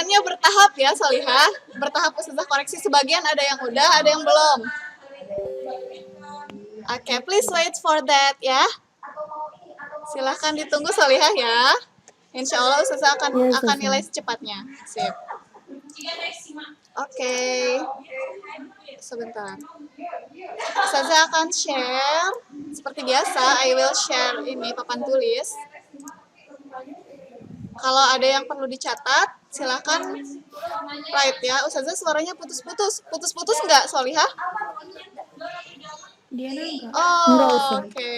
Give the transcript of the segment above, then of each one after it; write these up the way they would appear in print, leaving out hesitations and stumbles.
perhitungannya bertahap ya, Solihah. Bertahap Ustazah koreksi, sebagian ada yang udah, ada yang belum. Oke, please wait for that ya. Silahkan ditunggu Solihah ya. Insya Allah Ustazah akan nilai secepatnya. Sip. Oke. Sebentar. Ustazah akan share. Seperti biasa, I will share ini papan tulis. Kalau ada yang perlu dicatat, silakan write ya. Ustazah suaranya putus-putus. Putus-putus nggak, Solihah? Diana enggak. Oh, oke.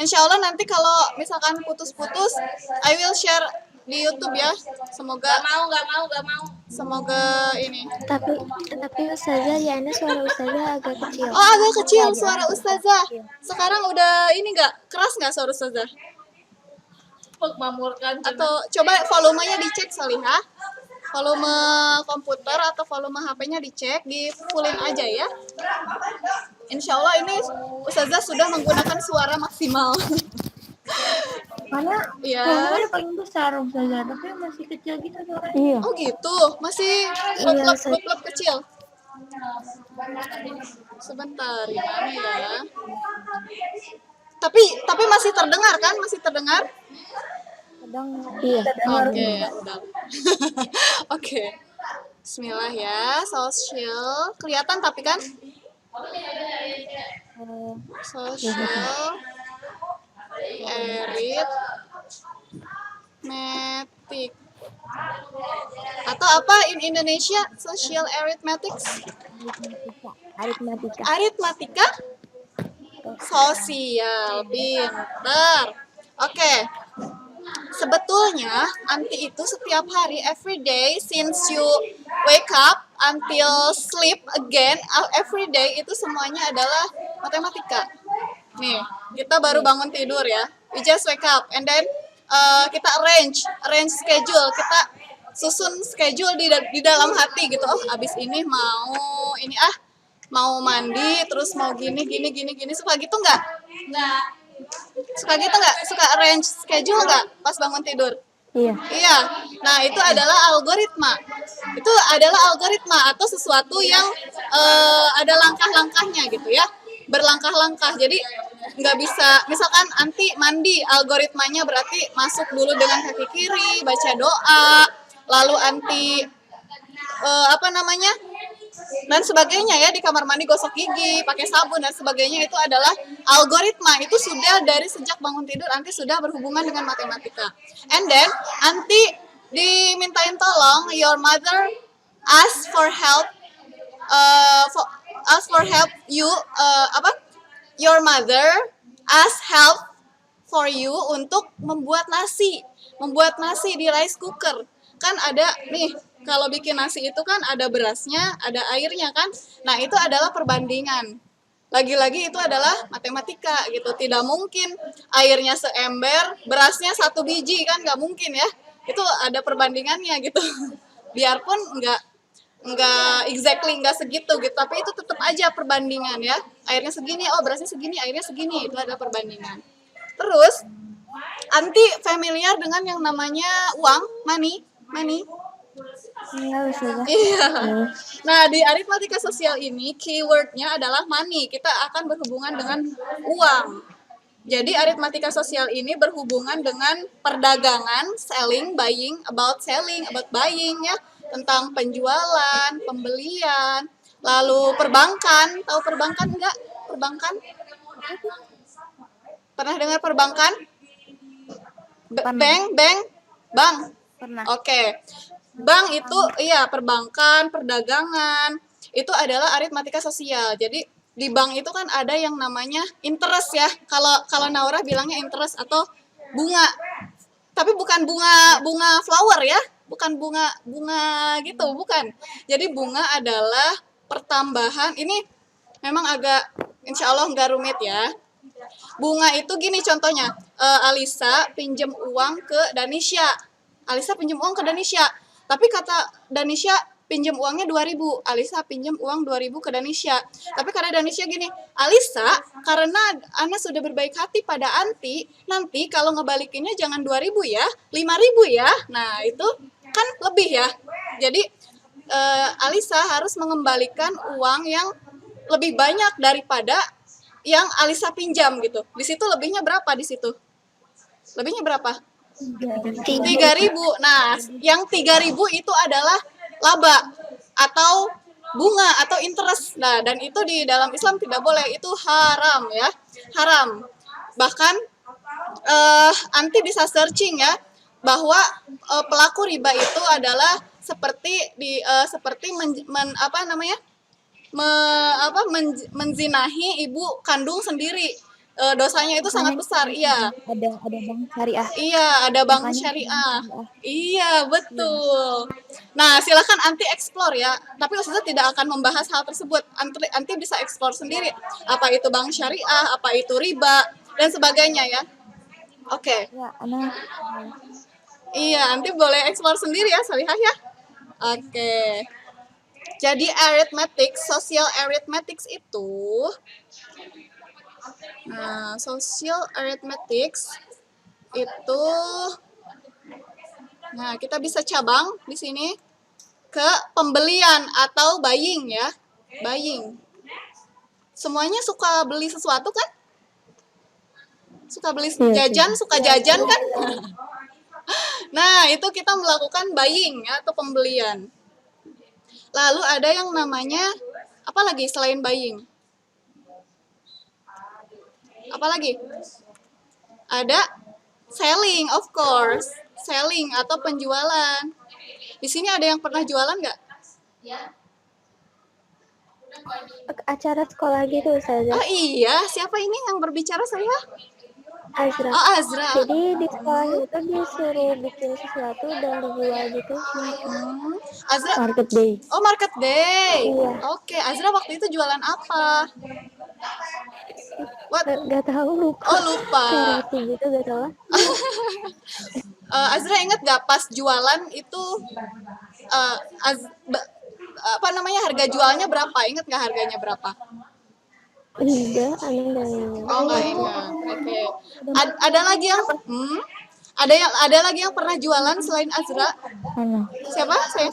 Insya Allah nanti kalau misalkan putus-putus, I will share di YouTube ya. Semoga Gak mau. Semoga ini. Tapi Ustazah Diana suara Ustazah agak kecil. Oh, agak kecil suara Ustazah. Sekarang udah ini nggak keras nggak suara Ustazah? Memamurkan Atau coba volumenya dicek Solihah. Volume komputer atau volume HP-nya dicek, di fullin aja ya. Insya Allah ini Ustazah sudah menggunakan suara maksimal. Mana? Iya. Ada paling besar Ustazah, tapi masih kecil gitu suaranya. Iya. Oh gitu, masih klub kecil. Sebentar, gimana ya? Tapi masih terdengar kan? Masih terdengar? Iya. Oke, udah. Oke. Bismillah ya, social. Kelihatan tapi kan? Social. Arithmetic. Atau apa in Indonesia? Social arithmetics? Aritmatika? Sosial, pintar. Oke. Sebetulnya anti itu setiap hari, every day since you wake up until sleep again, every day itu semuanya adalah matematika. Nih, kita baru bangun tidur ya. We just wake up and then kita arrange schedule, kita susun schedule di dalam hati gitu. Oh, abis ini mau mandi, terus mau gini, suka gitu nggak? Suka gitu nggak? Suka arrange schedule nggak pas bangun tidur? Iya. Nah, itu adalah algoritma. Itu adalah algoritma atau sesuatu yang ada langkah-langkahnya gitu ya. Berlangkah-langkah. Jadi nggak bisa, misalkan anti mandi, algoritmanya berarti masuk dulu dengan kaki kiri, baca doa, lalu anti dan sebagainya ya, di kamar mandi gosok gigi, pakai sabun dan sebagainya, itu adalah algoritma. Itu sudah dari sejak bangun tidur anti sudah berhubungan dengan matematika. And then anti dimintain tolong, your mother ask for help, your mother ask help for you untuk membuat nasi di rice cooker. Kan ada nih, kalau bikin nasi itu kan ada berasnya, ada airnya kan. Nah, itu adalah perbandingan. Lagi-lagi itu adalah matematika gitu. Tidak mungkin airnya seember, berasnya 1 biji kan, nggak mungkin ya. Itu ada perbandingannya gitu. Biarpun nggak exactly nggak segitu gitu, tapi itu tetap aja perbandingan ya. Airnya segini, oh berasnya segini, airnya segini, itu ada perbandingan. Terus anti familiar dengan yang namanya uang, money. Iya. Nah, di aritmatika sosial ini keywordnya adalah money. Kita akan berhubungan dengan uang. Jadi aritmatika sosial ini berhubungan dengan perdagangan, selling, buying, about buying ya, tentang penjualan, pembelian, lalu perbankan. Tahu perbankan enggak? Perbankan? Pernah dengar perbankan? Bank. Pernah. Oke. Bank itu iya, perbankan, perdagangan, itu adalah aritmatika sosial. Jadi di bank itu kan ada yang namanya interest ya. Kalau Naura bilangnya interest atau bunga. Tapi bukan bunga flower ya. Bukan bunga gitu, bukan. Jadi bunga adalah pertambahan. Ini memang agak insya Allah nggak rumit ya. Bunga itu gini contohnya. Alisa pinjam uang ke Danisha. Tapi kata Danisha pinjam uangnya 2.000. Alisa pinjam uang 2.000 ke Danisha. Tapi kata Danisha gini, Alisa, karena Ana sudah berbaik hati pada Anti, nanti kalau ngebalikinnya jangan 2.000 ya, 5.000 ya. Nah, itu kan lebih ya. Jadi Alisa harus mengembalikan uang yang lebih banyak daripada yang Alisa pinjam gitu. Di situ lebihnya berapa di situ? Lebihnya berapa? 3.000. Nah, yang 3.000 itu adalah laba atau bunga atau interest. Nah, dan itu di dalam Islam tidak boleh, itu haram ya. Haram. Bahkan Anti bisa searching ya bahwa pelaku riba itu adalah seperti menzinahi ibu kandung sendiri. Dosanya itu sangat besar. Iya. Ada bank syariah. Iya, ada bank Makanya syariah. Iya, betul. Nah, silakan Anti explore ya. Tapi Ustazah tidak akan membahas hal tersebut. Anti bisa explore sendiri. Apa itu bank syariah, apa itu riba, dan sebagainya ya. Oke. Ya, anak. Iya, Anti boleh explore sendiri ya, Salihah ya. Oke. Jadi social arithmetics itu, nah, social arithmetics itu, nah kita bisa cabang di sini ke pembelian atau buying ya, buying. Semuanya suka beli sesuatu kan? Suka beli jajan, suka jajan kan? Nah, itu kita melakukan buying ya, atau pembelian. Lalu ada yang namanya, apa lagi selain buying? Apa lagi? Ada selling, of course. Selling atau penjualan. Di sini ada yang pernah jualan nggak? Acara sekolah gitu Ustazah. Oh iya, siapa ini yang berbicara saya? Azra. Oh, Azra. Jadi di sekolah itu disuruh bikin sesuatu dan dijual gitu. Azra. Market day. Oh, market day. Iya. Oke, Azra waktu itu jualan apa? What? Gak tahu, lupa. Oh, lupa. Kayak roti gitu, gak tahu. Azra inget gak pas jualan itu apa namanya, harga jualnya berapa? Inget gak harganya berapa? Enggak, aneh gak ingat. Oh, nggak ingat. Oke. Ada lagi yang ada lagi yang pernah jualan selain Azra? Ana. Siapa? Saya.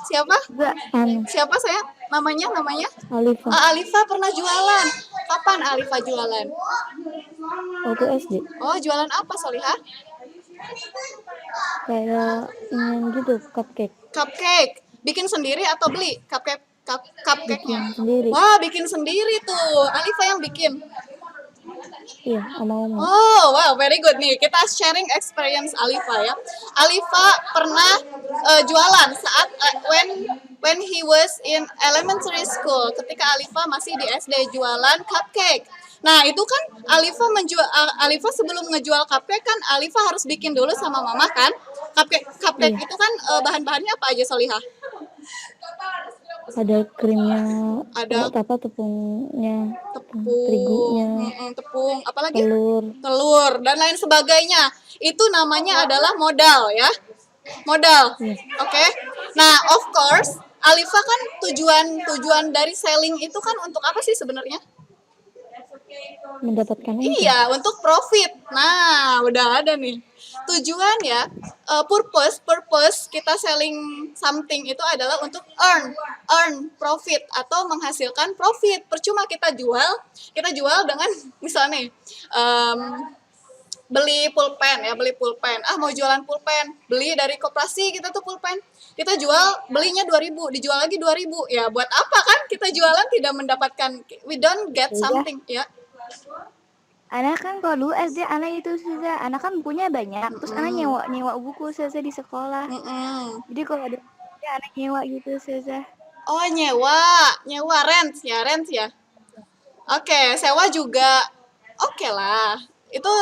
Siapa? Enggak, Ana. Siapa saya? Namanya? Alifa. Alifa pernah jualan. Kapan Alifa jualan? Waktu SD. Oh, jualan apa, Solihah? Kayak yang gitu, cupcake. Cupcake. Bikin sendiri atau beli cupcake-nya? Bikin sendiri. Wah, bikin sendiri tuh. Alifa yang bikin. Iya, sama Oma. Oh, wow, very good nih. Kita sharing experience Alifa ya. Alifa pernah jualan saat when he was in elementary school. Ketika Alifa masih di SD, jualan cupcake. Nah, itu kan Alifa sebelum ngejual cupcake kan Alifa harus bikin dulu sama mama kan. Cupcake itu kan bahan-bahannya apa aja, Solihah? Ada krimnya, ada tepungnya, tepung, terigunya, tepung, apalagi telur, dan lain sebagainya. Itu namanya adalah modal ya, modal. Oke. Nah, of course, Alifa kan tujuan dari selling itu kan untuk apa sih sebenarnya? mendapatkan Iya, untuk profit. Nah, udah ada nih. Tujuan ya, purpose kita selling something itu adalah untuk earn profit atau menghasilkan profit. Percuma kita jual dengan misalnya nih, beli pulpen. Mau jualan pulpen, beli dari koperasi kita tuh pulpen. Kita belinya 2.000, dijual lagi 2.000. Ya, buat apa kan kita jualan tidak mendapatkan, we don't get something ya. Anak kan kalau dulu SD anak itu susah, anak kan bukunya banyak, terus anak nyewa buku susah di sekolah. Jadi kalau ada anak nyewa gitu susah. Oh, nyewa rent ya. Oke, sewa juga oke lah. Itu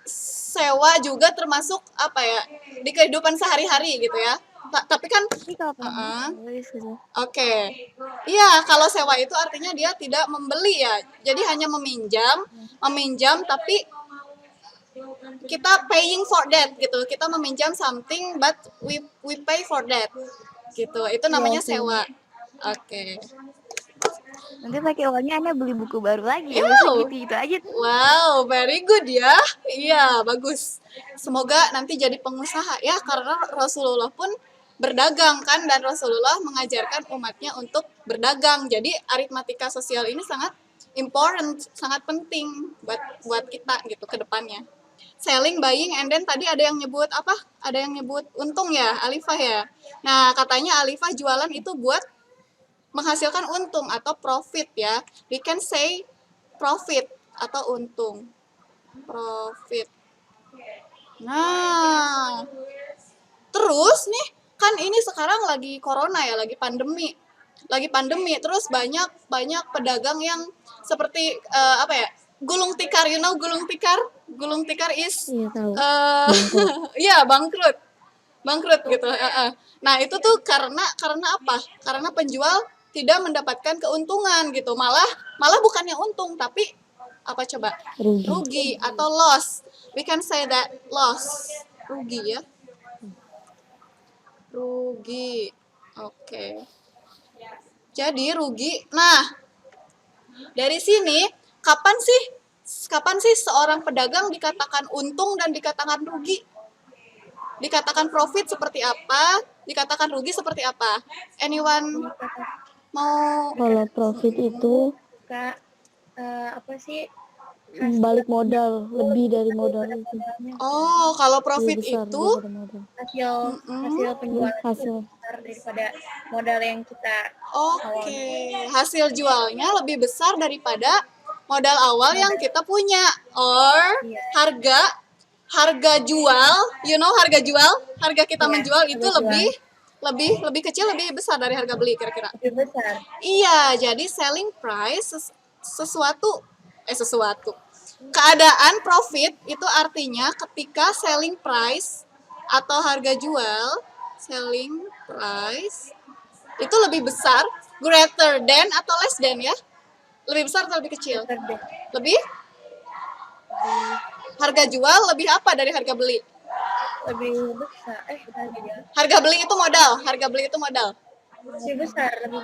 sewa juga termasuk apa ya, di kehidupan sehari-hari gitu ya. Tapi kan Oke. Iya, kalau sewa itu artinya dia tidak membeli ya. Jadi hanya meminjam tapi kita paying for that gitu. Kita meminjam something but we pay for that. Gitu. Itu namanya sewa. Oke. Nanti pakai uangnya Anda beli buku baru lagi. Gitu aja. Wow, very good ya. Iya, bagus. Semoga nanti jadi pengusaha ya, karena Rasulullah pun berdagang kan, dan Rasulullah mengajarkan umatnya untuk berdagang. Jadi aritmatika sosial ini sangat important, sangat penting buat kita gitu ke depannya. Selling, buying, and then tadi ada yang nyebut apa? Ada yang nyebut untung ya, Alifah ya. Nah, katanya Alifah jualan itu buat menghasilkan untung atau profit ya. We can say profit atau untung. Profit. Nah, terus nih, kan ini sekarang lagi corona ya, lagi pandemi. Terus banyak pedagang yang seperti apa ya? Gulung tikar, you know gulung tikar? Gulung tikar is Iya tahu. bangkrut. Iya, bangkrut. Bangkrut gitu, Nah, itu tuh karena apa? Karena penjual tidak mendapatkan keuntungan gitu. Malah bukannya untung, tapi apa coba? Rugi atau loss. We can say that loss. Rugi ya. Rugi. Oke. Jadi rugi. Nah, dari sini kapan sih seorang pedagang dikatakan untung dan dikatakan rugi? Dikatakan profit seperti apa? Dikatakan rugi seperti apa? Anyone mau? Kalau profit itu Kak, apa sih balik modal, lebih dari modal itu. Oh, kalau profit Lebih besar itu daripada modal. hasil penjualan itu Hasil. besar daripada modal yang kita oke, hasil jualnya lebih besar daripada modal awal yang kita punya, or harga jual, harga kita Iya, menjual itu harga lebih kecil, lebih besar dari harga beli kira-kira. lebih besar. Iya, jadi selling price sesuatu. Keadaan profit itu artinya ketika selling price atau harga jual, selling price itu lebih besar, greater than atau less than ya? Lebih besar atau lebih kecil? Lebih? Harga jual lebih apa dari harga beli? Lebih besar. Harga beli itu modal,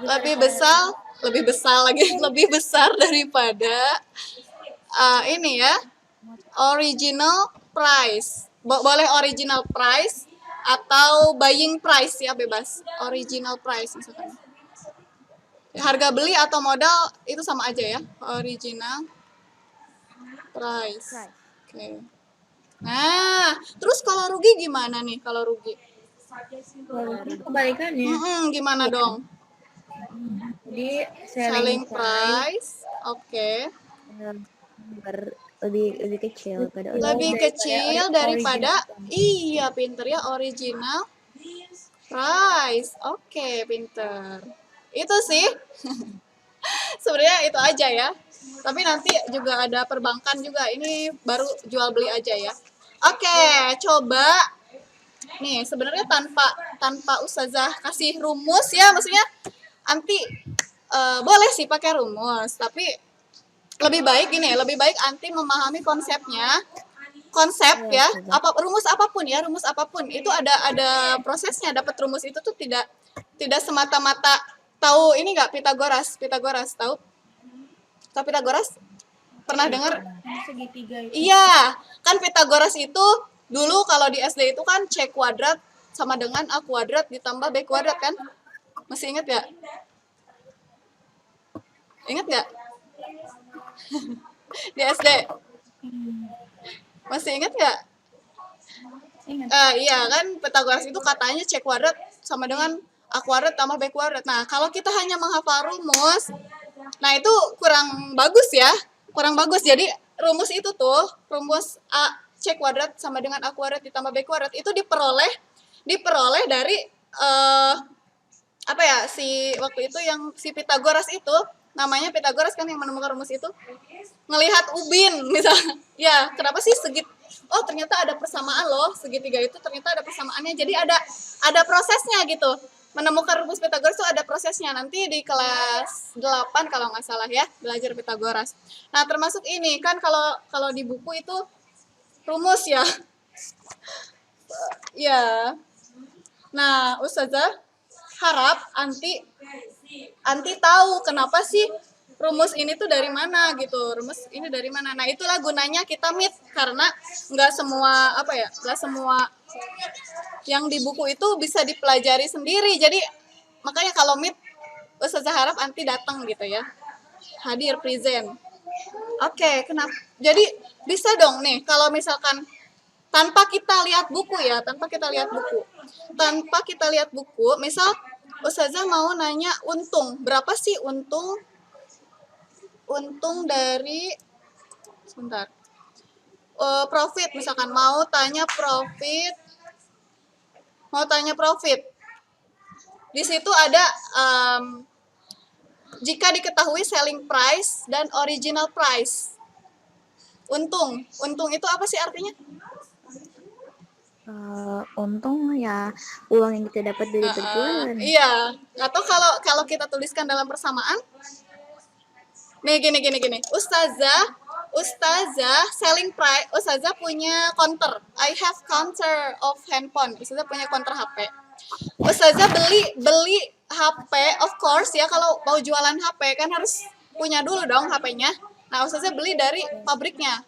Lebih besar. lebih besar daripada ini ya, original price. Boleh original price atau buying price ya, bebas. Original price misalkan. Harga beli atau modal itu sama aja ya, original price. Oke. Nah, terus kalau rugi gimana nih? Kalau rugi? Kebalikannya. Gimana dong? Jadi Selling price, oke. Lebih kecil pada Lebih kecil daripada, iya pinter ya, original price. Oke, pinter. Itu sih. Sebenarnya itu aja ya. Tapi nanti juga ada perbankan juga. Ini baru jual beli aja ya. Oke, coba nih sebenarnya tanpa Ustazah kasih rumus ya, maksudnya anti boleh sih pakai rumus, tapi lebih baik anti memahami konsepnya. Konsep ya, rumus apapun itu ada prosesnya. Dapat rumus itu tuh tidak semata-mata tahu ini nggak, Pitagoras tahu Pitagoras? Pernah dengar? segitiga itu. Iya, kan Pitagoras itu dulu kalau di SD itu kan C kuadrat sama dengan A kuadrat ditambah B kuadrat kan? Masih ingat nggak? Ingat nggak? Di SD? Masih ingat nggak? Ingat. Iya kan, Pitagoras itu katanya C kuadrat sama dengan A kuadrat tambah B kuadrat. Nah, kalau kita hanya menghafal rumus, nah itu kurang bagus ya. Jadi rumus itu tuh, rumus C kuadrat sama dengan A kuadrat ditambah B kuadrat itu diperoleh dari apa ya, waktu itu yang si Pitagoras itu, namanya Pitagoras kan yang menemukan rumus itu, ngelihat ubin misalnya. Ya, kenapa sih oh ternyata ada persamaan loh, segitiga itu ternyata ada persamaannya. Jadi ada prosesnya gitu. Menemukan rumus Pitagoras itu ada prosesnya. Nanti di kelas 8 kalau nggak salah ya, belajar Pitagoras. Nah, termasuk ini kan kalau di buku itu rumus ya. Ya. Nah, Ustazah harap anti tahu kenapa sih rumus ini tuh dari mana gitu, rumus ini dari mana. Nah itulah gunanya kita meet, karena nggak semua nggak semua yang di buku itu bisa dipelajari sendiri. Jadi makanya kalau meet, Ustazah harap anti datang gitu ya, hadir present. Oke, kenapa? Jadi bisa dong nih kalau misalkan tanpa kita lihat buku ya, tanpa kita lihat buku, misal Ustazah mau nanya untung, berapa sih untung dari, sebentar, profit, misalkan mau tanya profit, di situ ada jika diketahui selling price dan original price. Untung itu apa sih artinya? Untung ya uang yang kita dapat dari berjualan. Iya, atau kalau kita tuliskan dalam persamaan, nih gini. Ustazah selling price, Ustazah punya counter. I have counter of handphone. Ustazah punya counter HP. Ustazah beli HP, of course ya, kalau mau jualan HP kan harus punya dulu dong HP-nya. Nah, Ustazah beli dari pabriknya.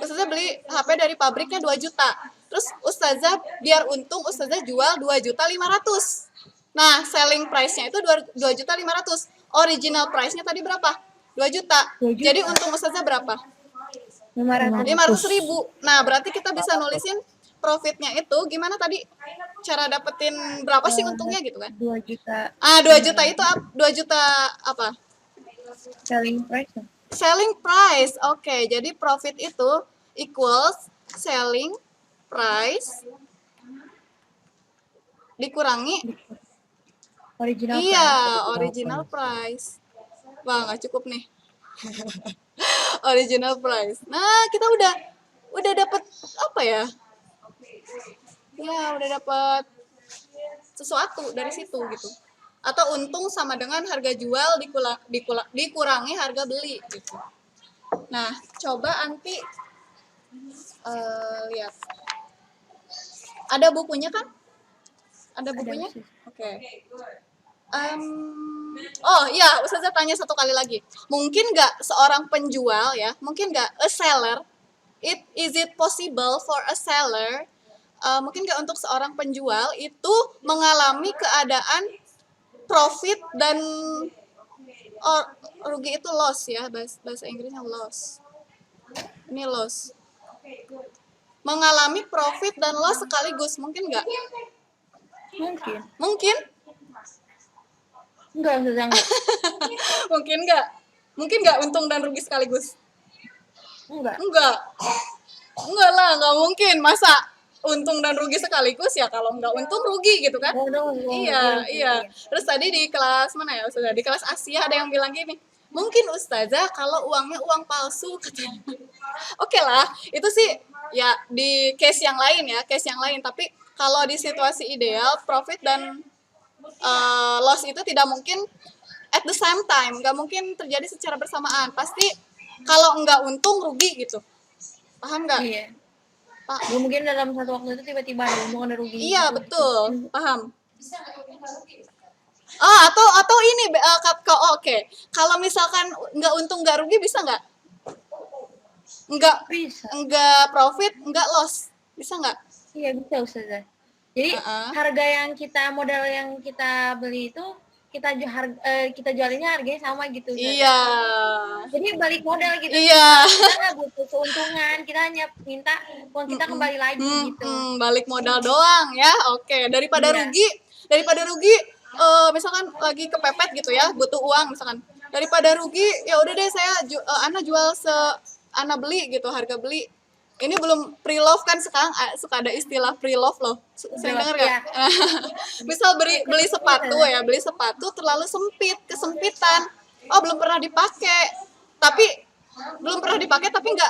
Ustazah beli HP dari pabriknya 2 juta. Terus Ustazah biar untung, Ustazah jual 2.500.000. Nah, selling price-nya itu 2.500.000. Original price-nya tadi berapa? 2 juta. Jadi untung Ustazah berapa? 500.000. Nah, berarti kita bisa nulisin profitnya itu gimana tadi? Cara dapetin berapa sih untungnya gitu kan? 2 juta. 2 juta itu 2 juta apa? Selling price. Selling price. Oke, jadi profit itu equals selling price dikurangi Original original price. Wah, nggak cukup nih. Original price. Nah, kita udah dapet apa ya? Ya, udah dapet sesuatu dari situ gitu. Atau untung sama dengan harga jual dikurangi harga beli gitu. Nah, coba Anti lihat. Ada bukunya kan? Ada bukunya? Oke. Oh iya, Ustazah tanya satu kali lagi. Mungkin nggak seorang penjual ya, mungkin nggak a seller, is it possible for a seller, mungkin nggak untuk seorang penjual itu mengalami keadaan profit dan rugi itu loss ya, bahasa Inggrisnya loss. Ini loss. Mengalami profit dan loss sekaligus, mungkin nggak? Mungkin. Mungkin? Enggak. Mungkin nggak untung dan rugi sekaligus? Enggak lah, nggak mungkin. Masa untung dan rugi sekaligus ya? Kalau nggak untung rugi gitu kan? Iya. Terus tadi di kelas mana ya Ustazah? Di kelas Asia ada yang bilang gini, mungkin Ustazah kalau uangnya uang palsu katanya. Oke lah, itu sih ya di case yang lain ya, Tapi kalau di situasi ideal, profit dan loss itu tidak mungkin at the same time, nggak mungkin terjadi secara bersamaan. Pasti kalau nggak untung rugi gitu, paham nggak? Iya. Pak, mungkin dalam satu waktu itu tiba-tiba ada untung ada rugi. Iya betul, paham. Atau ini oke. Kalau misalkan nggak untung nggak rugi bisa nggak? Nggak profit nggak loss, bisa nggak? Iya bisa Ustazah. Jadi harga yang modal yang kita beli itu kita jualinnya harganya sama gitu. Iya. Jadi balik modal gitu. Iya. Kita nggak butuh keuntungan, kita hanya minta uang kita kembali lagi gitu. Balik modal doang ya. Oke, daripada rugi, misalkan lagi kepepet gitu ya, butuh uang misalkan. Daripada rugi, ya udah deh saya Ana jual Ana beli gitu, harga beli. Ini belum pre-love kan, sekarang suka ada istilah pre-love loh. Sering dengar nggak? Misal beli sepatu terlalu kesempitan. Oh belum pernah dipakai, tapi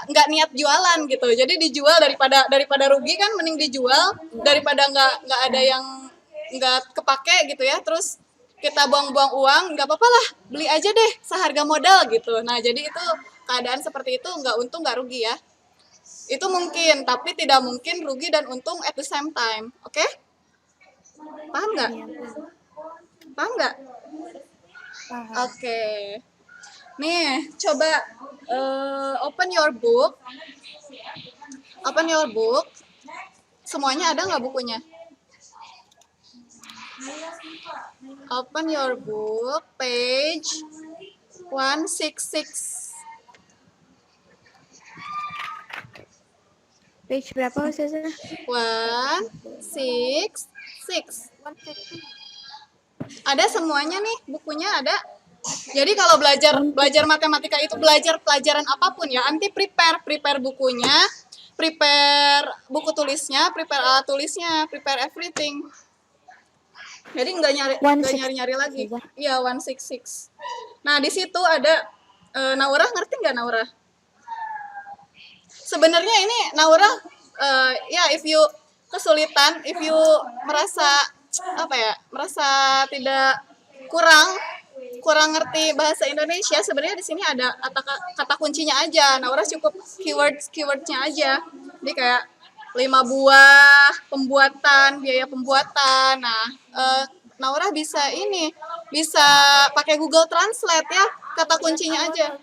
nggak niat jualan gitu. Jadi dijual daripada rugi kan, mending dijual daripada nggak ada yang nggak kepake gitu ya. Terus kita buang-buang uang, nggak apa-apa lah, beli aja deh seharga modal gitu. Nah jadi itu keadaan seperti itu nggak untung nggak rugi ya. Itu mungkin, tapi tidak mungkin rugi dan untung at the same time. Oke? Paham nggak? Paham. Oke. Nih, coba open your book. Open your book. Semuanya ada nggak bukunya? Open your book, page 166. Page berapa Ustazah? 166. Ada semuanya nih, bukunya ada. Jadi kalau belajar matematika itu belajar pelajaran apapun ya, nanti prepare bukunya, prepare buku tulisnya, prepare alat tulisnya, prepare everything. Jadi nggak nyari lagi. Iya, 166. Nah, di situ ada Naura, ngerti nggak Naura? Sebenarnya ini Naura ya if you kesulitan, if you merasa merasa tidak kurang ngerti bahasa Indonesia, sebenarnya di sini ada kata kuncinya aja. Naura cukup keywordnya aja. Jadi kayak 5 buah pembuatan, biaya pembuatan. Nah, Naura bisa pakai Google Translate ya, kata kuncinya aja.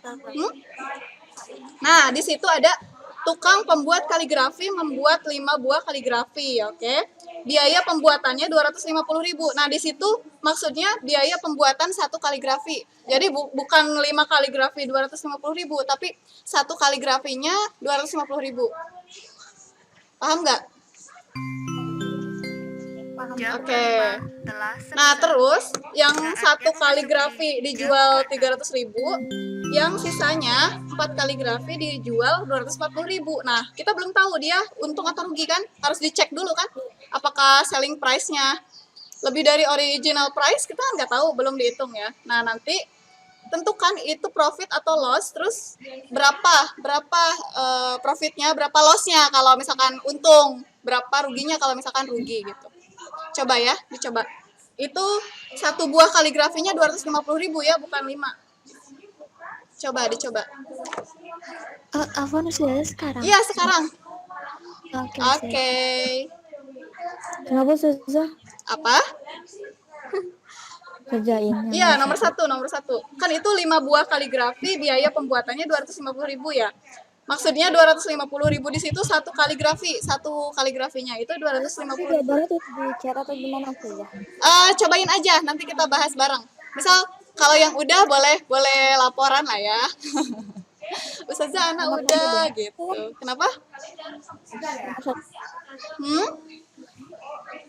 Nah, di situ ada tukang pembuat kaligrafi membuat 5 buah kaligrafi, oke? Biaya pembuatannya 250.000. Nah, di situ maksudnya biaya pembuatan 1 kaligrafi. Jadi bukan 5 kaligrafi 250.000, tapi 1 kaligrafinya 250.000. Paham nggak? Oke. Nah, terus yang 1 kaligrafi dijual 300.000, yang sisanya 4 kaligrafi dijual 240.000. Nah, kita belum tahu dia untung atau rugi kan? Harus dicek dulu kan? Apakah selling price-nya lebih dari original price? Kita nggak tahu, belum dihitung ya. Nah, nanti tentukan itu profit atau loss, terus berapa profitnya, berapa loss-nya kalau misalkan untung, berapa ruginya kalau misalkan rugi gitu. Coba ya, dicoba. Itu 1 buah kaligrafinya 250.000 ya, bukan 5. Coba dicoba. Afwan sudah sekarang? Iya, sekarang. Oke. Kenapa Ustazah? Apa? Kerjain. Iya, nomor satu. Kan itu 5 buah kaligrafi, biaya pembuatannya 250.000 ya. Maksudnya 250.000 di situ 1 kaligrafi, 1 kaligrafinya itu 250.000. Tidak boleh tuh di chat atau gimana Ustazah? Cobain aja, nanti kita bahas bareng. Misal kalau yang udah boleh laporan lah ya. Ustazah anak udah gitu. Kenapa?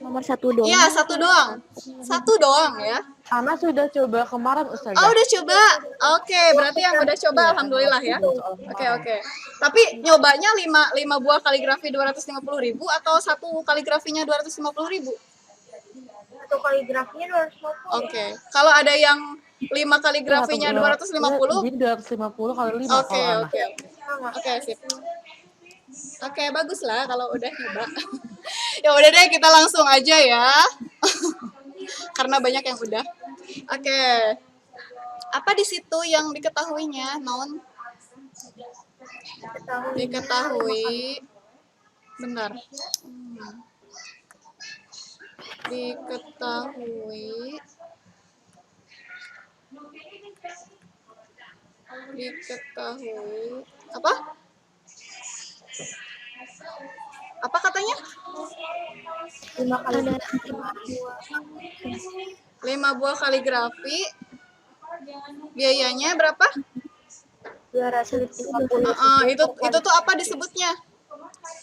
Nomor 1 doang. Iya, 1 doang. 1 doang ya. Ana sudah coba kemarin Ustazah. Oh, udah coba. Oke, berarti yang udah coba alhamdulillah ya. Oke. Tapi nyobanya 5 buah kaligrafi 250.000 atau 1 kaligrafinya 250.000? 1 kaligrafinya 250. Oke. Kalau ada yang 5 kaligrafinya 250? Jadi 250 kali 5 Oke. kalau Ana. Oke, sip. Oke, bagus lah kalau udah nyoba. Ya udah deh, kita langsung aja ya. Karena banyak yang udah. Oke. Apa di situ yang diketahuinya, Non? Diketahui. Benar. Diketahui apa? Apa katanya? 5 buah kaligrafi. Biayanya berapa? 250. Itu tuh apa disebutnya?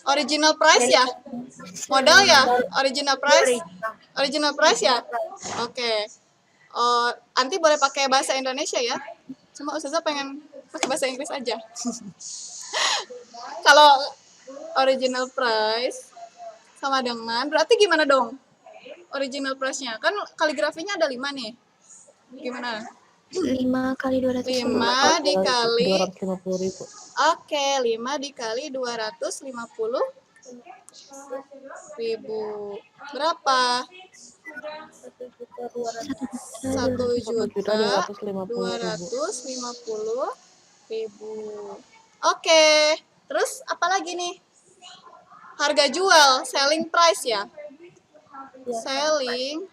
Original price ya? Modal ya? Original price? Original price ya? Oke. Nanti boleh pakai bahasa Indonesia ya? Cuma Ustazah pengen pakai bahasa Inggris aja. Kalau original price sama dengan, berarti gimana dong? Original price-nya. Kan kaligrafinya ada 5 nih. Gimana? 5 kali 250. 5 dikali 250.000. Oke, 5 dikali 250.000. Berapa? 1.250.000. Oke, terus apa lagi nih? Harga jual, selling price ya? Selling.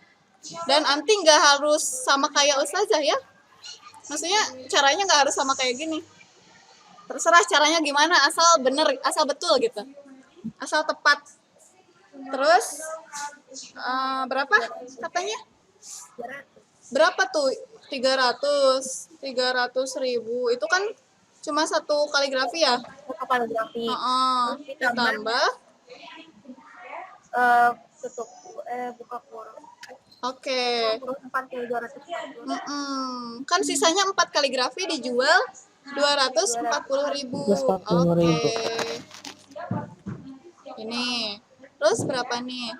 Dan nanti nggak harus sama kayak Ustazah ya? Maksudnya caranya nggak harus sama kayak gini. Terserah caranya gimana, asal bener, asal betul gitu. Asal tepat. Terus berapa katanya? Berapa tuh? 300.000. Itu kan cuma satu kaligrafi ya? Kaligrafi. Ditambah Tutup buka kurung. Oke. Kurung 40.240. Kan sisanya 4 kaligrafi dijual 240.000. 240.000. Oke. Ini. Terus berapa nih?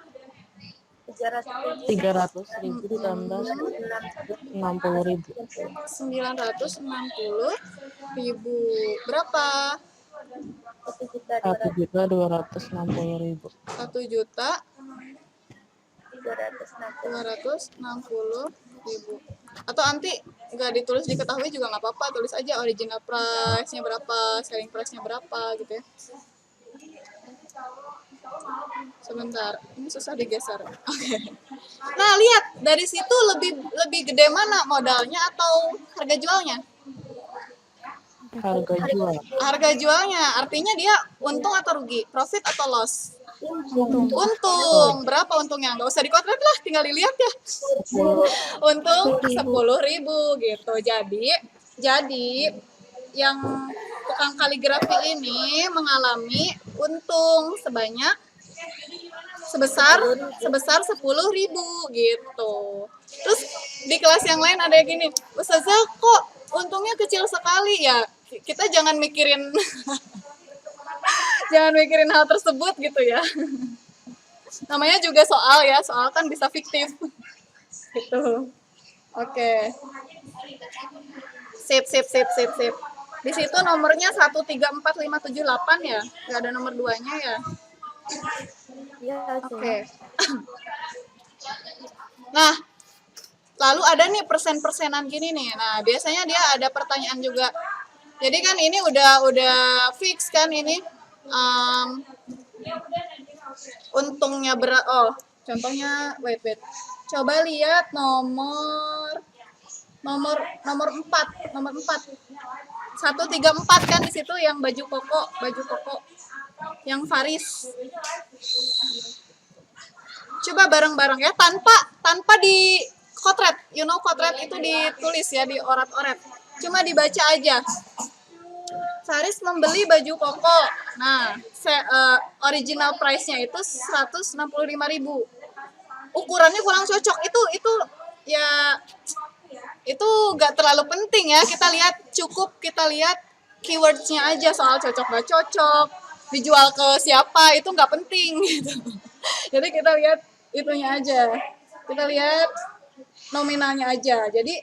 300.000 ditambah 60.000. 960.000. Berapa? 1.260.000. 1.260.000. Atau nanti nggak ditulis diketahui juga nggak apa-apa, tulis aja original price-nya berapa, selling price-nya berapa gitu ya. Sebentar, ini susah digeser. Oke. Nah, lihat dari situ lebih gede mana modalnya atau harga jualnya? Harga jual. Harga jualnya, artinya dia untung atau rugi, profit atau loss? Untung. Untung. Berapa untungnya? Nggak usah dikotret lah, tinggal dilihat ya. Untung 10.000 gitu. Jadi yang tukang kaligrafi ini mengalami untung sebesar 10.000 gitu. Terus di kelas yang lain ada yang gini, Ustazah kok untungnya kecil sekali ya? Kita jangan mikirin jangan mikirin hal tersebut gitu ya. Namanya juga soal ya, soal kan bisa fiktif. Gitu. Oke. Sip. Di situ nomornya 134578 ya? Nggak ada nomor 2-nya ya? Iya, Oke. Nah, lalu ada nih persen-persenan gini nih. Nah, biasanya dia ada pertanyaan juga. Jadi kan ini udah fix kan ini untungnya contohnya wait. Coba lihat nomor 4. 134 kan di situ yang baju koko yang Faris. Coba bareng-bareng ya tanpa di kotret. Kotret itu ditulis ya, di orat-oret. Cuma dibaca aja. Faris membeli baju koko. Nah, original price-nya itu 165.000. Ukurannya kurang cocok. Itu ya itu nggak terlalu penting ya. Kita lihat keywords-nya aja, soal cocok nggak cocok, dijual ke siapa, itu nggak penting gitu. Jadi kita lihat itunya aja. Kita lihat nominalnya aja. Jadi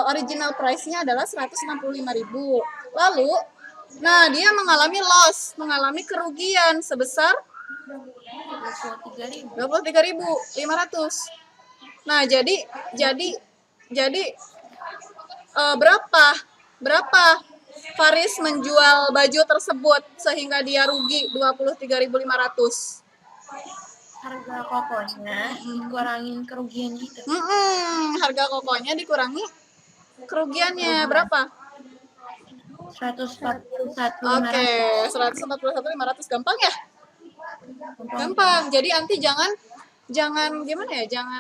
original price-nya adalah 165.000. Lalu, nah dia mengalami kerugian sebesar 23.500. Nah, jadi berapa Faris menjual baju tersebut sehingga dia rugi 23.500? Harga kokonya dikurangin kerugian gitu. Harga kokonya dikurangi kerugiannya berapa? 141.500. Oke, 141.500. Gampang ya? Gampang. Jadi anti jangan gimana ya?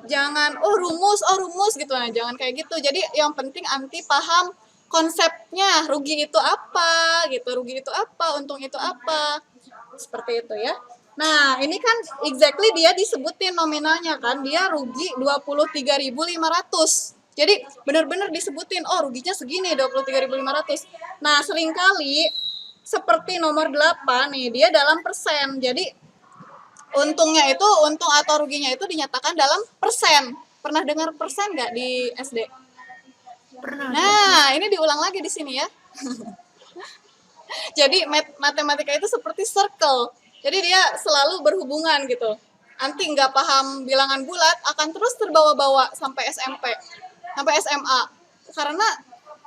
Jangan rumus gitu, nah jangan kayak gitu. Jadi yang penting anti paham konsepnya, rugi itu apa gitu, untung itu apa, seperti itu ya. Nah, ini kan exactly dia disebutin nominalnya kan, dia rugi 23.500. Jadi benar-benar disebutin, ruginya segini 23.500. Nah, seringkali seperti nomor 8 nih, dia dalam persen. Jadi untung atau ruginya itu dinyatakan dalam persen. Pernah dengar persen nggak di SD? Pernah. Nah, ini diulang lagi di sini ya. Jadi matematika itu seperti circle. Jadi dia selalu berhubungan gitu. Anti nggak paham bilangan bulat akan terus terbawa-bawa sampai SMP, sampai SMA. Karena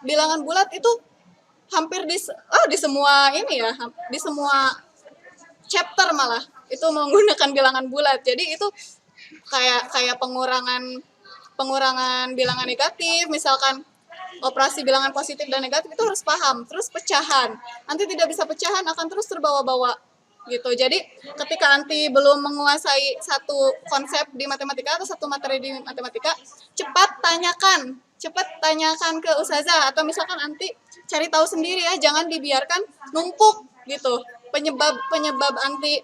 bilangan bulat itu hampir di semua di semua chapter malah itu menggunakan bilangan bulat. Jadi itu kayak pengurangan pengurangan bilangan negatif, misalkan operasi bilangan positif dan negatif itu harus paham. Terus pecahan, Anti tidak bisa pecahan akan terus terbawa-bawa gitu. Jadi ketika Anti belum menguasai satu konsep di matematika atau satu materi di matematika, cepat tanyakan ke ustazah, atau misalkan Anti cari tahu sendiri ya, jangan dibiarkan numpuk gitu. Penyebab Anti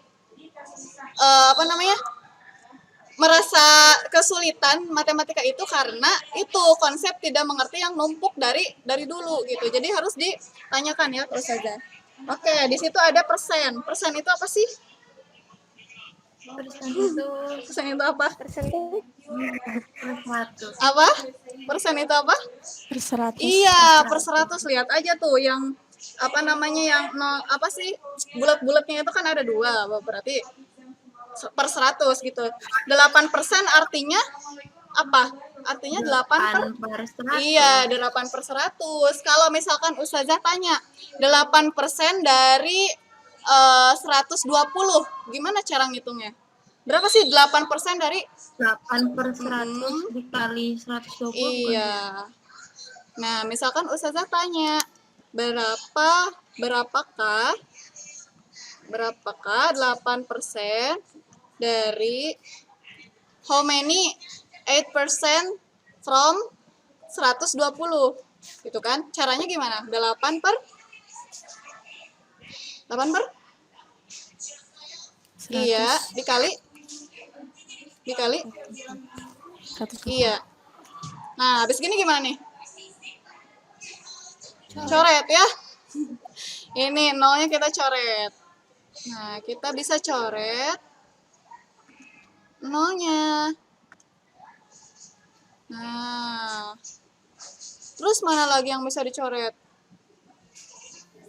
merasa kesulitan matematika itu karena itu konsep tidak mengerti yang numpuk dari dulu gitu. Jadi harus ditanyakan ya ke ustazah. Oke, di situ ada persen. Persen itu apa sih? Persen itu apa? Persen tuh Apa? Persen itu apa? Per 100. Iya, per 100. Lihat aja tuh yang yang bulat-bulatnya itu kan ada 2, berarti per 100 gitu. 8% artinya apa? Artinya 8 per 100. Iya, 8 per 100. Kalau misalkan ustazah tanya 8% dari 120, gimana cara ngitungnya? Berapa sih 8% dari 8 per 100 dikali 120? Iya. Nah, misalkan ustazah tanya, berapakah 8% dari how many 8% from 120? Gitu kan? Caranya gimana? 8 per 100. Iya, dikali 100. iya. Nah, habis gini gimana nih? Coret ya. Ini nolnya kita coret. Nah, kita bisa coret nolnya. Nah, terus mana lagi yang bisa dicoret?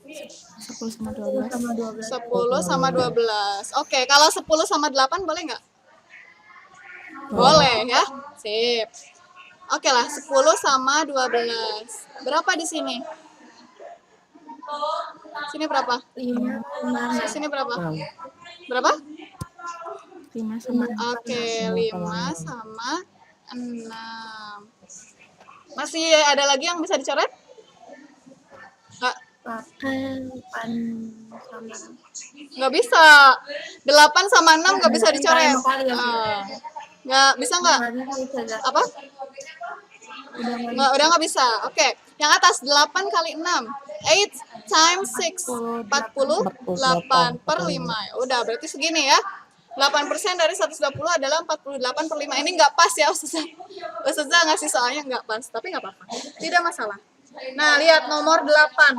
10 sama 12. 10 sama 12. Oke, kalau 10 sama 8 boleh nggak? Boleh ya. Sip. Oke lah, 10 sama 12. Berapa di sini? Sini berapa? 5. Sini berapa? Berapa? 5 sama Oke, 5 sama 6. Masih ada lagi yang bisa dicoret? Nggak? 8 sama Nggak bisa. 8 sama 6 nggak bisa dicoret. Nggak bisa nggak? Apa? Udah nggak bisa. Oke, yang atas 8 kali 6. 8 times 6. 48 per 5. Udah, berarti segini ya. 8% dari 120 adalah 48 per 5. Ini nggak pas ya, Ustazah. Ustazah ngasih soalnya nggak pas, tapi nggak apa-apa. Tidak masalah. Nah, lihat nomor 8.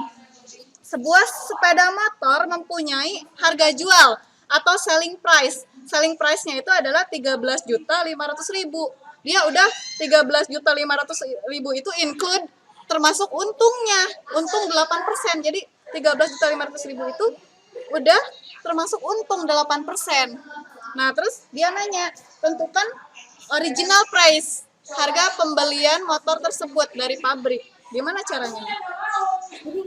Sebuah sepeda motor mempunyai harga jual atau selling price. Selling price-nya itu adalah 13.500.000. Dia udah 13.500.000 itu include termasuk untungnya. Untung 8%. Jadi 13.500.000 itu udah termasuk untung 8%. Nah, terus dia nanya, tentukan original price, harga pembelian motor tersebut dari pabrik. Gimana caranya? Jadi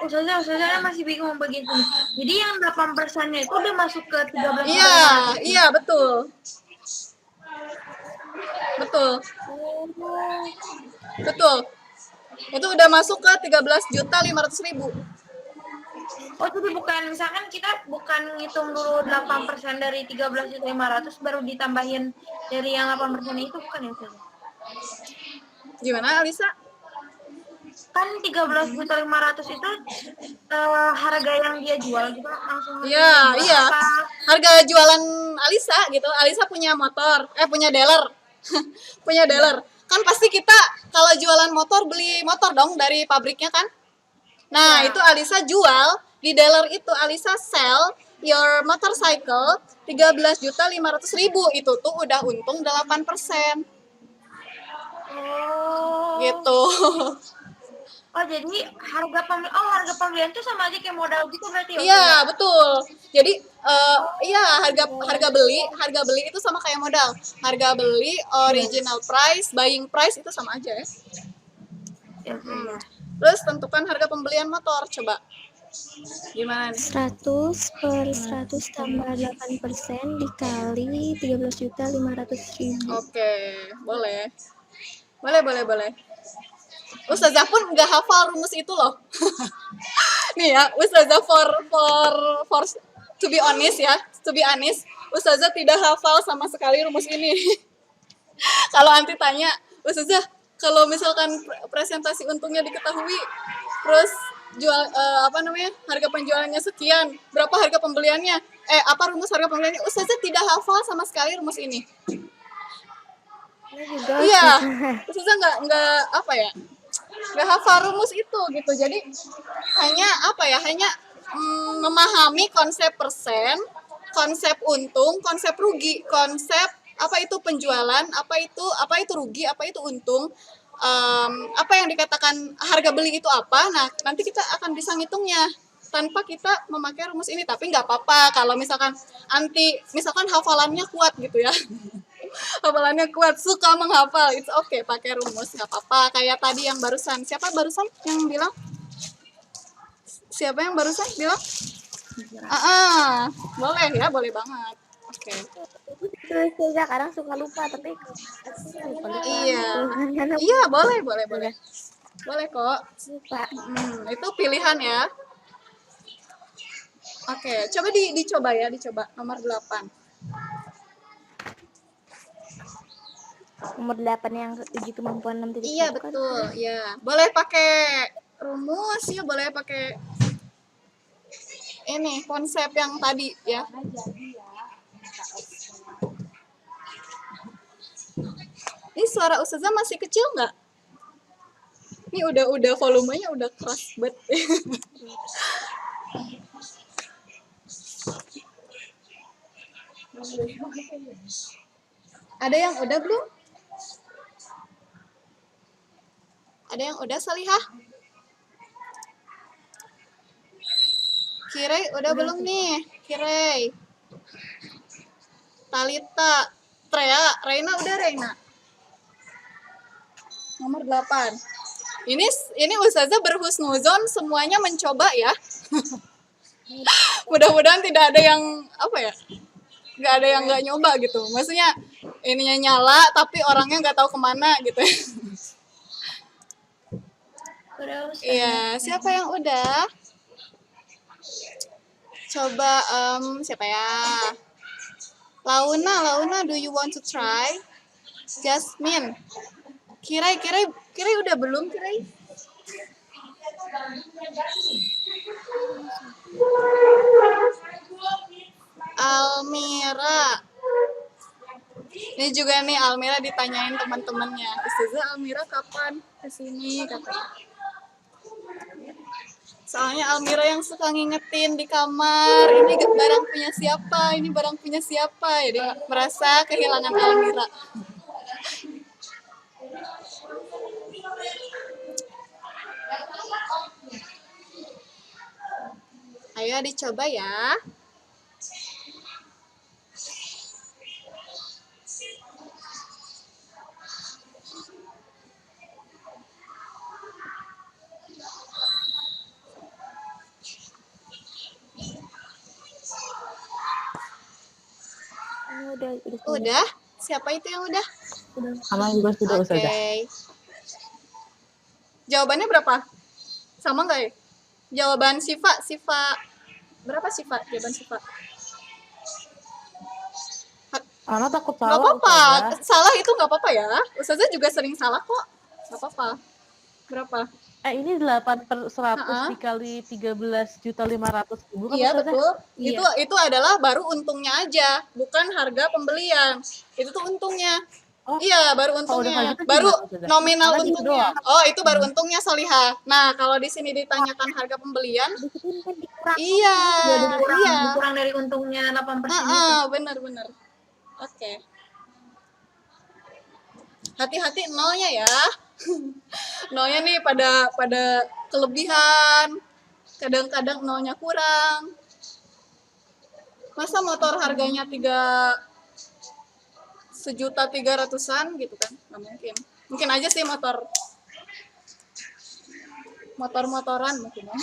Ustazah masih bingung begitu. Jadi yang 8%-nya itu udah masuk ke 13. Iya, betul. Betul. Itu udah masuk ke 13.500.000. Oh, jadi bukan, misalkan kita bukan ngitung dulu 8% dari 13.500 baru ditambahin dari yang 8% itu, bukan ya, Ustazah? Gimana, Alisa? Kan 13.500 itu harga yang dia jual gitu langsung. Iya. Harga jualan Alisa gitu. Alisa punya motor, punya dealer. Punya dealer. Kan pasti kita kalau jualan motor beli motor dong dari pabriknya kan? Nah, itu Alisa jual di dealer itu, Alisa sell your motorcycle 13.500.000. Itu tuh udah untung 8%. Oh. Gitu. Oh, jadi harga pembelian itu sama aja kayak modal gitu berarti ya? Iya, betul. Jadi harga beli itu sama kayak modal. Harga beli, original price, buying price itu sama aja ya. Terus tentukan harga pembelian motor, coba. Gimana nih? 100 per 100 tambah 8% dikali 13.500.000. Oke, boleh. Boleh, boleh, boleh. Ustazah pun nggak hafal rumus itu loh. Nih ya, Ustazah for to be honest ya, to be honest, Ustazah tidak hafal sama sekali rumus ini. Kalau nanti tanya, Ustazah, kalau misalkan presentasi untungnya diketahui, terus jual harga penjualannya sekian, berapa harga pembeliannya? Apa rumus harga pembeliannya? Ustazah tidak hafal sama sekali rumus ini. Ini juga Iya, Ustazah nggak apa ya? Nggak hafal rumus itu gitu. Jadi hanya memahami konsep persen, konsep untung, konsep rugi, konsep apa itu penjualan, apa itu rugi, apa itu untung, apa yang dikatakan harga beli itu apa. Nah, nanti kita akan bisa ngitungnya tanpa kita memakai rumus ini. Tapi nggak apa-apa kalau misalkan misalkan hafalannya kuat gitu ya. Hafalannya kuat, suka menghafal, it's okay, pakai rumus, nggak apa-apa. Kayak tadi yang barusan, siapa barusan yang bilang? Siapa yang barusan bilang? Boleh ya, boleh banget. Oke. terus saya kadang suka lupa tapi lupa Iya. Karena Iya, boleh. Boleh kok. lupa. Itu pilihan ya. Oke, coba dicoba ya, dicoba nomor 8. Nomor 8 yang uji kemampuan 6.1 Iya, kan. betul. Ya, boleh pakai rumus ya, boleh pakai ini konsep yang tadi ya. Ini suara Ustazah masih kecil nggak? Ini udah volumenya udah keras banget. Ada yang udah belum? Ada yang udah Salihah? Kirei udah belum nih? Kirei. Talita, Trea, Reina udah Reina. Nomor 8. Ini Ustazah berhusnuzon semuanya mencoba ya. Mudah-mudahan tidak ada yang apa ya? Nggak ada yang nggak nyoba gitu. Maksudnya ininya nyala tapi orangnya nggak tahu kemana gitu. Udah Ustaz. Iya, siapa yang udah? Coba siapa ya? Launa, do you want to try? Jasmine. Kirai udah belum Kirai? Almira. Ini juga nih Almira ditanyain teman-temannya. Ustazah Almira kapan kesini katanya. Soalnya Almira yang suka ngingetin di kamar, ini barang punya siapa, ini barang punya siapa. Jadi merasa kehilangan Almira. Ayo dicoba ya. Ini Udah? Siapa itu yang udah? Sama juga sudah Oke. Ustazah. Jawabannya berapa? Sama nggak ya? Jawaban Siva berapa Siva? Jawaban Siva? Anak takut Nggak salah. apa-apa. Ustazah. Salah itu nggak apa-apa ya. Ustazah juga sering salah kok. Nggak apa-apa. Berapa? Ini 8/100 Ha-ha. dikali 13.500.000 kan Iya Ustazah? betul. Iya. Itu adalah baru untungnya aja, bukan harga pembelian. Itu tuh untungnya. Oh, Iya, baru kalau udah untungnya. kayak gitu Baru gimana, Ustazah? nominal Karena gitu untungnya. doang. Oh, itu baru untungnya Solihah. Nah, kalau di sini ditanyakan harga pembelian, Disitu kan dikurang. iya, iya. Kurang dari untungnya 8% itu. Bener. Oke. Hati-hati nolnya ya. Nolnya nih pada kelebihan. Kadang-kadang nolnya kurang. Masa motor harganya 1.300.000 gitu kan? Nggak mungkin. Mungkin aja sih motor-motoran mungkin ya.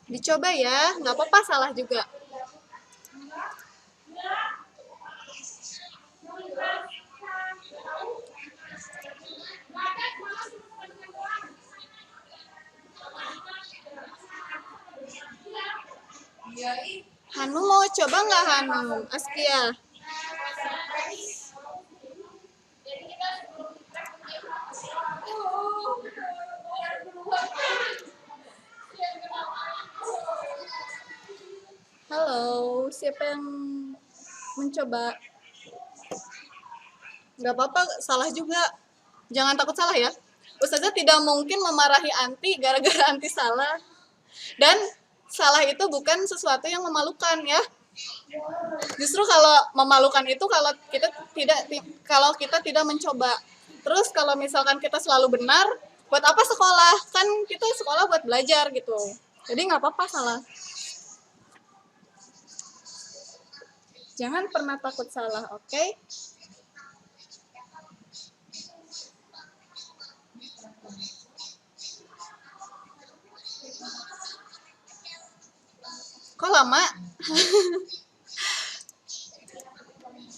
Dicoba ya, nggak apa-apa salah juga. Hanum mau coba nggak Hanum? Askia. Halo, siapa yang mencoba? Nggak apa-apa, salah juga. Jangan takut salah ya. Ustazah tidak mungkin memarahi anti gara-gara anti salah. Dan salah itu bukan sesuatu yang memalukan ya. Justru kalau memalukan itu kalau kita tidak mencoba. Terus kalau misalkan kita selalu benar, buat apa sekolah? Kan kita sekolah buat belajar gitu. Jadi nggak apa-apa salah. Jangan pernah takut salah, oke? Kok lama?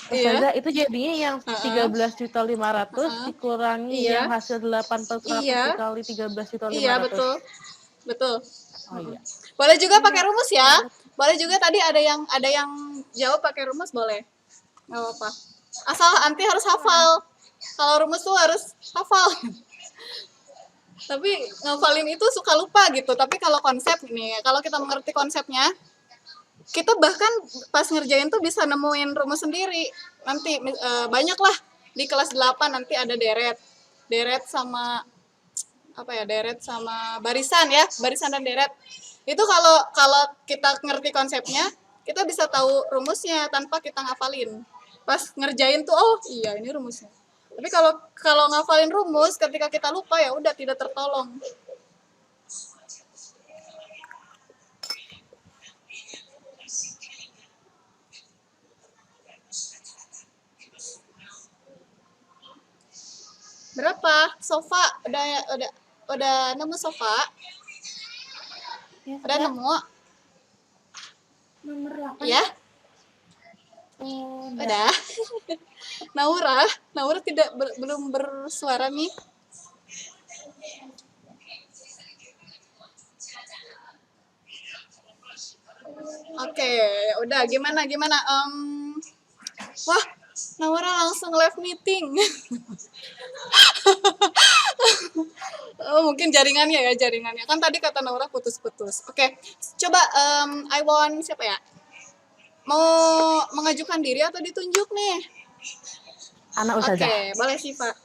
Ustazah, itu jadinya yang 13.500.000 dikurangi Iya. yang hasil 8/100 Iya. dikali 13.500. Iya, betul. Betul. Oh iya. Boleh juga pakai rumus ya. Boleh juga tadi ada yang jawab pakai rumus boleh. Nggak apa-apa. Asal anti harus hafal. Kalau rumus tuh harus hafal. Tapi ngafalin itu suka lupa gitu. Tapi kalau konsep nih, kalau kita mengerti konsepnya, kita bahkan pas ngerjain tuh bisa nemuin rumus sendiri. Nanti banyak lah di kelas 8 nanti ada deret sama apa ya, deret sama barisan ya, barisan dan deret. Itu kalau kita ngerti konsepnya, kita bisa tahu rumusnya tanpa kita ngafalin. Pas ngerjain tuh, oh iya ini rumusnya. Tapi kalau ngafalin rumus ketika kita lupa ya udah tidak tertolong. Berapa? Sofa udah nemu sofa? Ya, Udah nemu? nomor 8. Ya? Udah. Naura belum bersuara nih. Oke, udah gimana? Wah, Naura langsung live meeting. Oh, mungkin jaringannya. Kan tadi kata Naura putus-putus. Oke, coba I want siapa ya? Mau mengajukan diri atau ditunjuk nih? Anak Oke, Ustazah. boleh Siva.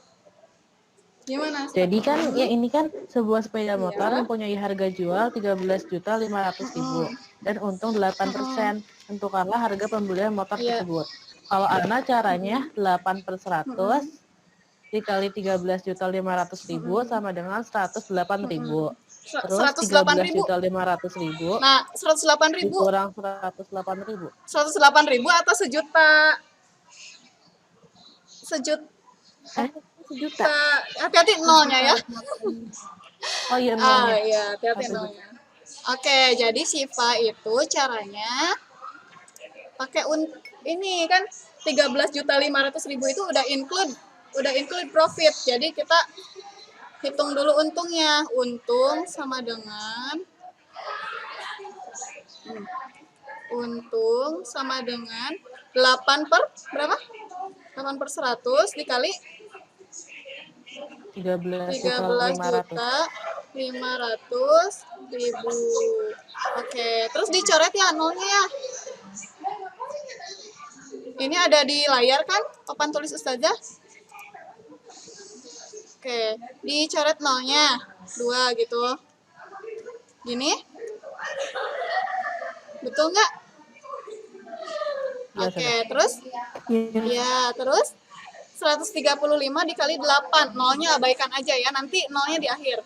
Gimana? Jadi kan ya ini kan sebuah sepeda motor Iya. mempunyai harga jual 13.500.000 dan untung 8%. Tentukanlah harga pembelian motor Iya. tersebut. Kalau Ana caranya 8/100 dikali 13.500.000 sama dengan 108.000. Terus 108.000. 13.500.000 Nah, 108.000. dikurang 108.000. 108.000 atau sejuta? Sejuta. Hati-hati nolnya ya. Oh iya, Ah nolnya. iya, hati-hati 1 juta. nolnya. Oke, jadi Siva itu caranya pakai ini kan 13.500.000 itu udah include profit. Jadi kita hitung dulu untungnya. Untung sama dengan untung sama dengan 8 per berapa? 8/100 dikali 13.500.000. Oke, terus dicoret ya nolnya ya. Ini ada di layar kan papan tulis Ustazah? Oke, dicoret nolnya 2 gitu. Gini? Betul nggak? Ya, Oke, terus? Iya. Ya, terus 135 dikali 8. Nolnya abaikan aja ya, nanti nolnya di akhir.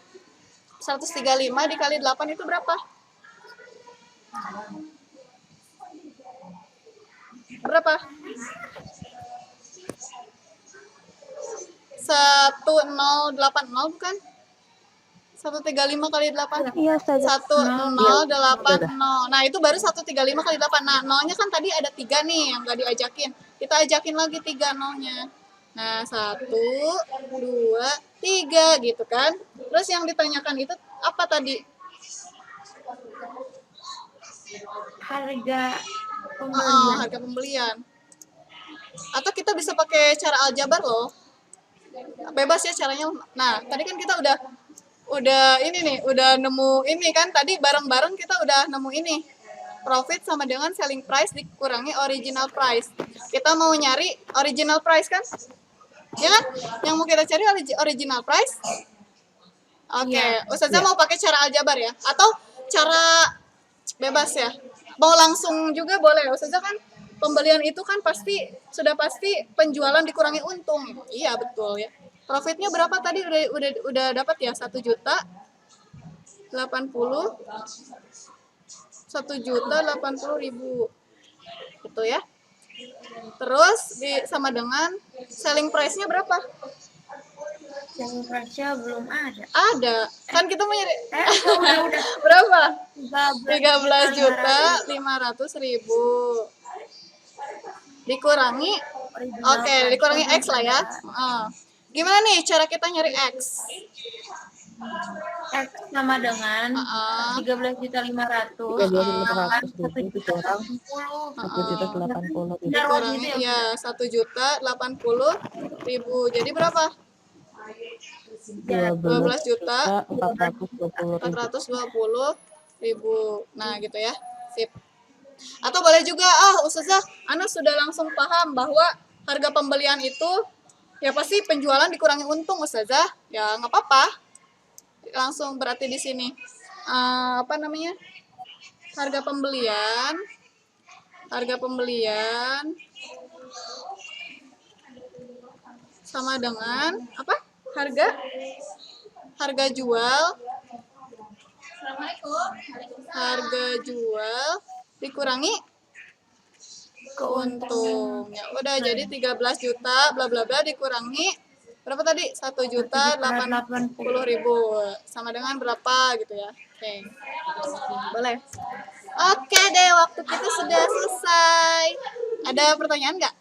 135 dikali 8 itu berapa? Berapa? 1080 bukan? 135 kali 8. Iya, Ustazah. 1080. Nah, itu baru 135 kali 8. Nah, nolnya kan tadi ada 3 nih yang nggak diajakin. Kita ajakin lagi 3 nolnya. Nah, 1, 2, 3 gitu kan. Terus yang ditanyakan itu apa tadi? harga pembelian. Harga pembelian. Atau kita bisa pakai cara aljabar loh. Bebas ya caranya. Nah, tadi kan kita udah ini nih, udah nemu ini kan, tadi bareng-bareng kita udah nemu ini. Profit sama dengan selling price dikurangi original price. Kita mau nyari original price kan? Ya kan? Yang mau kita cari original price. Oke, Ustazah mau pakai cara aljabar ya? Atau cara bebas ya? Mau langsung juga boleh. Ustazah kan pembelian itu kan sudah pasti penjualan dikurangi untung. Iya, betul ya. Profitnya berapa tadi udah dapat ya? 1.080.000 gitu ya. Terus sama dengan selling price-nya berapa? Yang price-nya belum ada. Ada. Kan kita mau nyari Udah. berapa? 13.500.000. 13.500.000 dikurangi. Oke, dikurangi X lah ya. Gimana nih cara kita nyari X? X sama dengan 13.500.000 13.500.000 dikurang 1.080.000. Dikurangi ya 1.080.000. Jadi berapa? 12.420.000. Nah, gitu ya. Sip. Atau boleh juga, Ustazah, Ana sudah langsung paham bahwa harga pembelian itu ya pasti penjualan dikurangi untung, Ustazah. Ya nggak apa-apa. Langsung berarti di sini apa namanya? Harga pembelian sama dengan apa? Harga jual. Harga jual dikurangi keuntung. Ya udah jadi 13 juta bla bla bla dikurangi berapa tadi? 1.080.000 sama dengan berapa gitu ya. Oke. Boleh. Oke deh, waktu kita sudah selesai. Ada pertanyaan nggak?